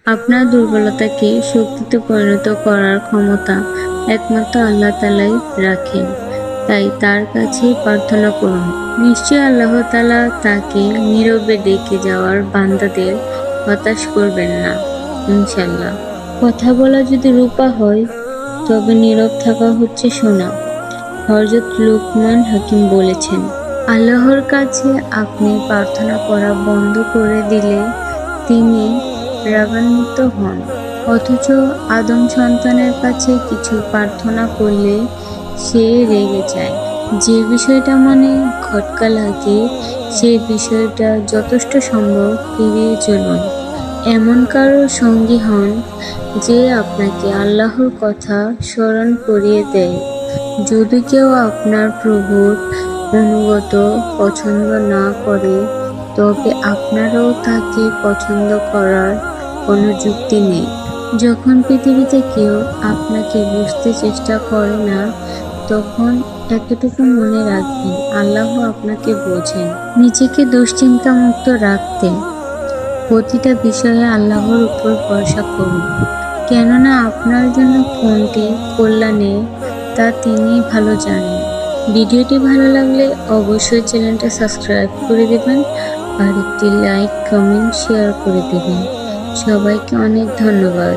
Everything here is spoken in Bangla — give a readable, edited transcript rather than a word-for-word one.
আপনার দুর্বলতাকে শক্তিতে পরিণত করার ক্ষমতা একমাত্র আল্লাহ তাআলাই রাখেন, তাই তার কাছেই প্রার্থনা করুন। নিশ্চয়ই আল্লাহ তাআলা তাকে নীরবে ডেকে যাওয়ার বান্দাদের হতাশ করবেন না, ইনশাআল্লাহ। কথা বলা যদি রূপা হয়, তবে নীরব থাকা হচ্ছে সোনা। হযরত লুকমান হাকিম বলেছেন, আল্লাহর কাছে আপনি প্রার্থনা করা বন্ধ করে দিলে তিনি রাগান্বিত হন, অথচ আদম সন্তানের কাছে কিছু প্রার্থনা করলে সে রেগে যায়। যে বিষয়টা মনে খটকা লাগে সেই বিষয়টা যথেষ্ট সম্ভব এড়িয়ে চলুন। এমন কারো সঙ্গী হন যে আপনাকে আল্লাহর কথা স্মরণ করিয়ে দেয়। যদি কেউ আপনার প্রভুর অনুগত পছন্দ না করে, তবে আপনারও তাকে পছন্দ করার কোনো যুক্তি নেই। যখন পৃথিবীতে কেউ আপনাকে বুঝতে চেষ্টা করে না, তখন এতটুকু মনে রাখবেন, আল্লাহ আপনাকে বোঝেন। নিজেকে দুশ্চিন্তামুক্ত রাখতে প্রতিটা বিষয়ে আল্লাহর উপর ভরসা করুন, কেননা আপনার জন্য কোনটি কল্যাণের তা তিনিই ভালো জানেন। ভিডিওটি ভালো লাগলে অবশ্যই চ্যানেলটা সাবস্ক্রাইব করে দেবেন আর একটি লাইক, কমেন্ট, শেয়ার করে দেবেন। সবাইকে অনেক ধন্যবাদ।